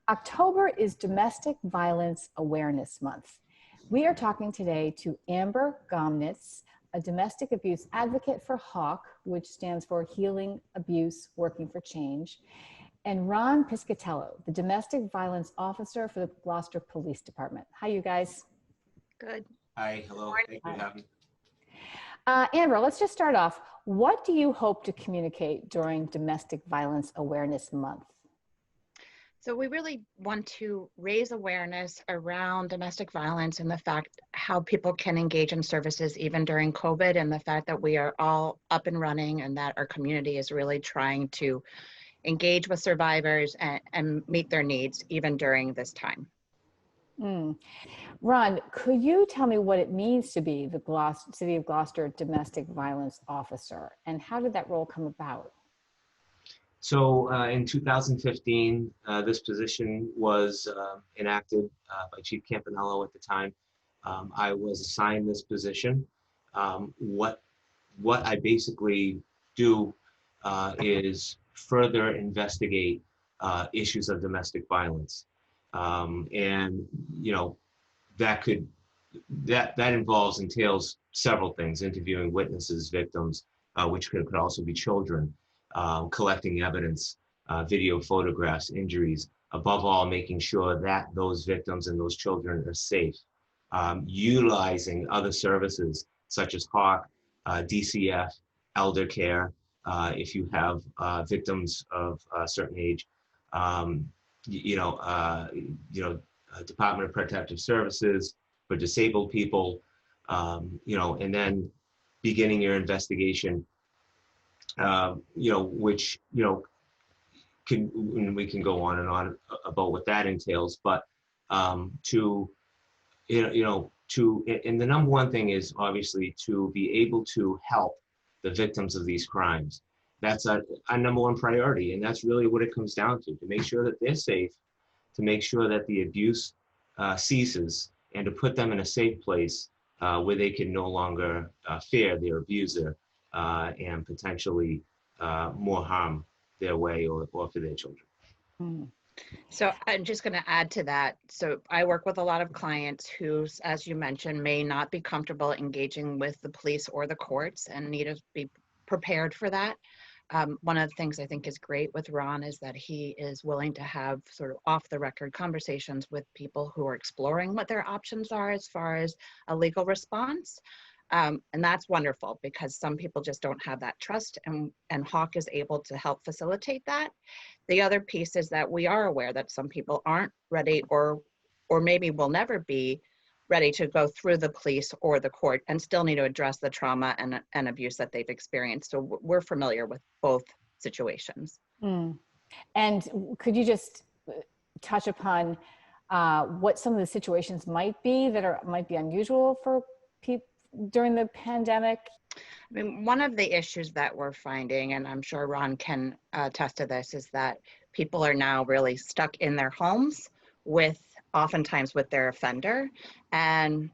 October is Domestic Violence Awareness Month. We are talking today to Amber Gomnitz, a domestic abuse advocate for HAWC, which stands for Healing Abuse Working for Change, and Ron Piscitello, the domestic violence officer for the Gloucester Police Department. Hi, you guys. Good. Hi, hello, thank you for having me. Amber, let's just start off. What do you hope to communicate during Domestic Violence Awareness Month? So we really want to raise awareness around domestic violence and the fact how people can engage in services even during COVID, and the fact that we are all up and running and that our community is really trying to engage with survivors and meet their needs even during this time. Ron, could you tell me what it means to be the City of Gloucester Domestic Violence Officer, and how did that role come about? So in 2015, this position was enacted by Chief Campanello at the time. I was assigned this position. What I basically do is further investigate issues of domestic violence. And you know, that entails several things: interviewing witnesses, victims, which could also be children, collecting evidence, video photographs, injuries, above all making sure that those victims and those children are safe, utilizing other services such as HAWC, DCF, elder care, if you have victims of a certain age, Department of Protective Services for disabled people, and then beginning your investigation, which, we can go on and on about what that entails, but and the number one thing is obviously to be able to help the victims of these crimes. That's our number one priority, and that's really what it comes down to make sure that they're safe, to make sure that the abuse ceases, and to put them in a safe place where they can no longer fear their abuser and potentially more harm their way or for their children. So I'm just going to add to that. So I work with a lot of clients who, as you mentioned, may not be comfortable engaging with the police or the courts and need to be prepared for that. One of the things I think is great with Ron is that he is willing to have sort of off the record conversations with people who are exploring what their options are as far as a legal response. And that's wonderful because some people just don't have that trust, and HAWC is able to help facilitate that. The other piece is that we are aware that some people aren't ready or maybe will never be ready to go through the police or the court and still need to address the trauma and abuse that they've experienced. So we're familiar with both situations. And could you just touch upon what some of the situations might be that might be unusual for people during the pandemic? I mean, one of the issues that we're finding, and I'm sure Ron can attest to this, is that people are now really stuck in their homes oftentimes with their offender. And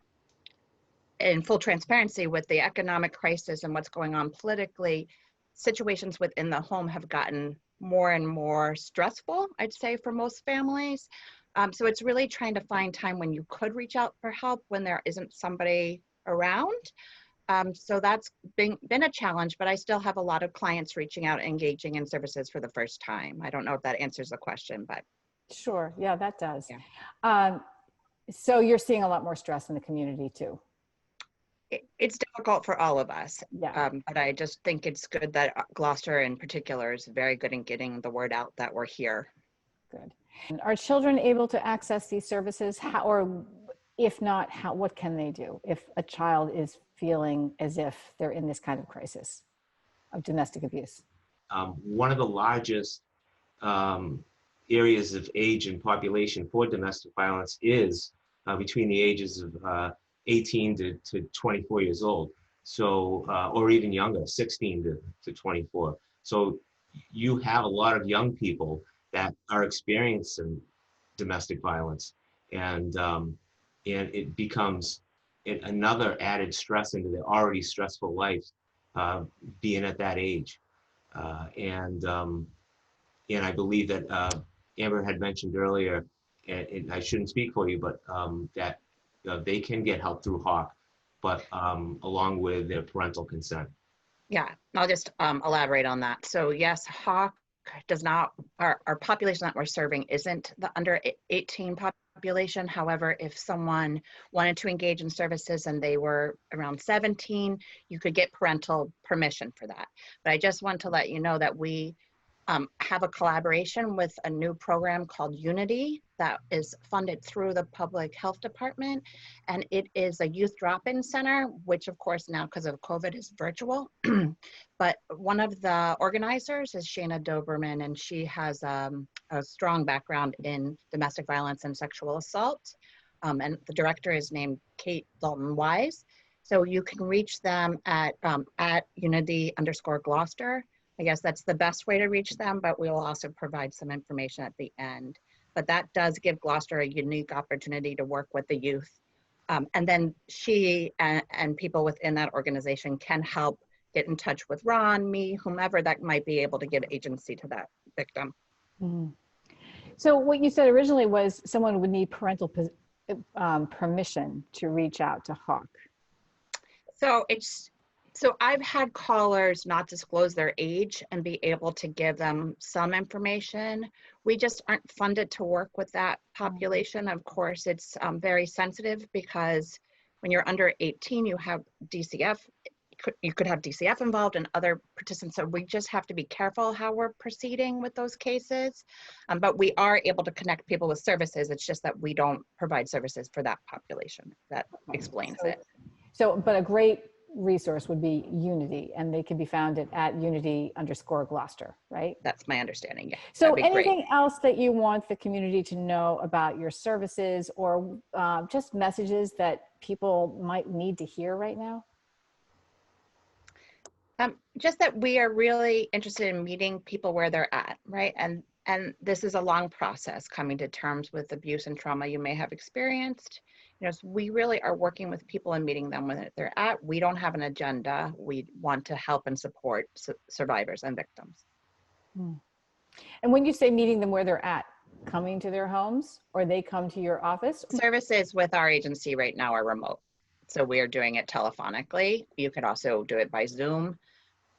in full transparency, with the economic crisis and what's going on politically, situations within the home have gotten more and more stressful, I'd say, for most families. So it's really trying to find time when you could reach out for help when there isn't somebody around. So that's been a challenge, but I still have a lot of clients reaching out, engaging in services for the first time. I don't know if that answers the question, but. Sure, yeah, that does. Yeah. So you're seeing a lot more stress in the community too. It's difficult for all of us, yeah. But I just think it's good that Gloucester in particular is very good in getting the word out that we're here. Good. And are children able to access these services? Or if not, what can they do if a child is feeling as if they're in this kind of crisis of domestic abuse? One of the largest areas of age and population for domestic violence is between the ages of 18 to 24 years old. So, or even younger, 16 to 24. So you have a lot of young people that are experiencing domestic violence, and it becomes another added stress into their already stressful life, being at that age. And I believe that Amber had mentioned earlier, and I shouldn't speak for you, but that they can get help through HAWC, but along with their parental consent. Yeah, I'll just elaborate on that. So yes, HAWC does not, our population that we're serving isn't the under 18 population. However, if someone wanted to engage in services and they were around 17, you could get parental permission for that. But I just want to let you know that we have a collaboration with a new program called Unity that is funded through the Public Health Department. And it is a youth drop-in center, which of course now because of COVID is virtual. But one of the organizers is Shana Doberman, and she has a strong background in domestic violence and sexual assault. And the director is named Kate Dalton Wise. So you can reach them at Unity_Gloucester. I guess that's the best way to reach them, but we will also provide some information at the end. But that does give Gloucester a unique opportunity to work with the youth. And then she and people within that organization can help get in touch with Ron, me, whomever that might be able to give agency to that victim. Mm-hmm. So what you said originally was someone would need parental permission to reach out to HAWC. So I've had callers not disclose their age and be able to give them some information. We just aren't funded to work with that population. Of course, it's very sensitive because when you're under 18, you have DCF. You could have DCF involved and other participants. So we just have to be careful how we're proceeding with those cases. But we are able to connect people with services. It's just that we don't provide services for that population. That explains it. So, but a great resource would be Unity, and they can be found at Unity_Gloucester, right? That's my understanding. Yeah. So anything else that you want the community to know about your services, or just messages that people might need to hear right now? Just that we are really interested in meeting people where they're at, right? And this is a long process, coming to terms with abuse and trauma you may have experienced. You know, so we really are working with people and meeting them where they're at. We don't have an agenda. We want to help and support survivors and victims. Hmm. And when you say meeting them where they're at, coming to their homes, or they come to your office? Services with our agency right now are remote. So we are doing it telephonically. You could also do it by Zoom,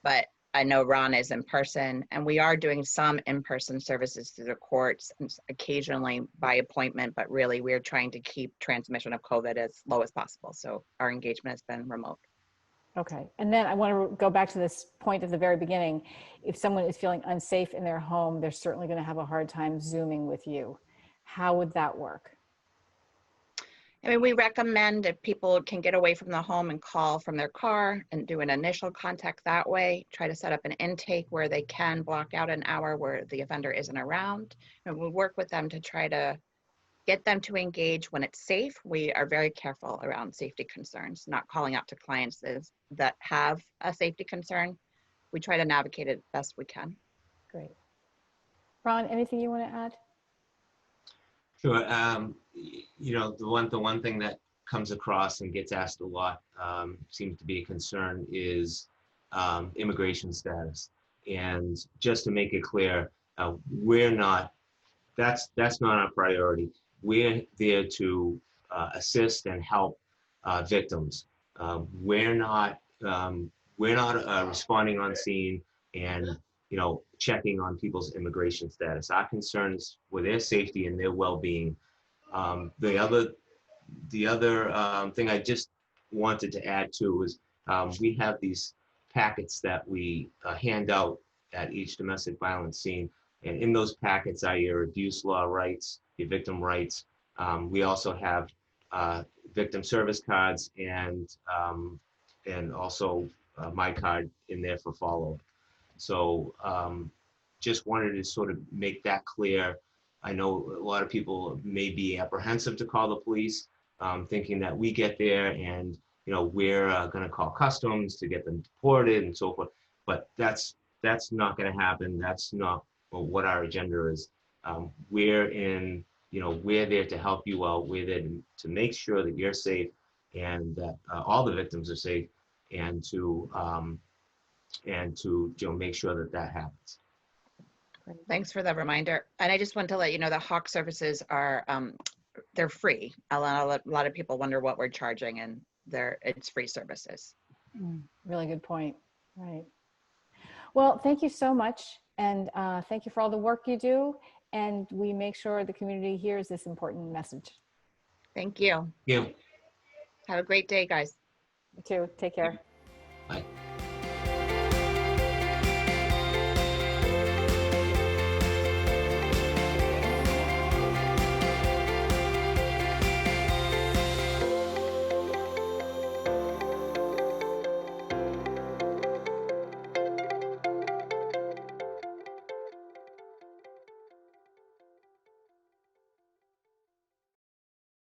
but I know Ron is in person, and we are doing some in-person services through the courts and occasionally by appointment, but really we're trying to keep transmission of COVID as low as possible. So our engagement has been remote. Okay. And then I want to go back to this point at the very beginning. If someone is feeling unsafe in their home, they're certainly going to have a hard time Zooming with you. How would that work? I mean, we recommend if people can get away from the home and call from their car and do an initial contact that way, try to set up an intake where they can block out an hour where the offender isn't around. And we'll work with them to try to get them to engage when it's safe. We are very careful around safety concerns, not calling out to clients that have a safety concern. We try to navigate it best we can. Great. Ron, anything you want to add? Sure. You know, the one thing that comes across and gets asked a lot, seems to be a concern, is immigration status. And just to make it clear, we're not. That's not our priority. We're there to assist and help victims. We're not responding on scene and checking on people's immigration status. Our concern is with their safety and their well-being. The other thing I just wanted to add to is we have these packets that we hand out at each domestic violence scene, and in those packets are your abuse law rights, your victim rights. We also have victim service cards and also my card in there for follow-up. So just wanted to sort of make that clear. I know a lot of people may be apprehensive to call the police, thinking that we get there and we're going to call customs to get them deported and so forth. But that's not going to happen. That's not what our agenda is. We're there to help you out. We're there to make sure that you're safe and that all the victims are safe, and to make sure that happens. Thanks for the reminder. And I just want to let you know the HAWC services are, they're free. A lot of people wonder what we're charging, and it's free services. Really good point. Right. Well, thank you so much. And thank you for all the work you do. And we make sure the community hears this important message. Thank you. Yeah. Have a great day, guys. You too. Take care. Bye.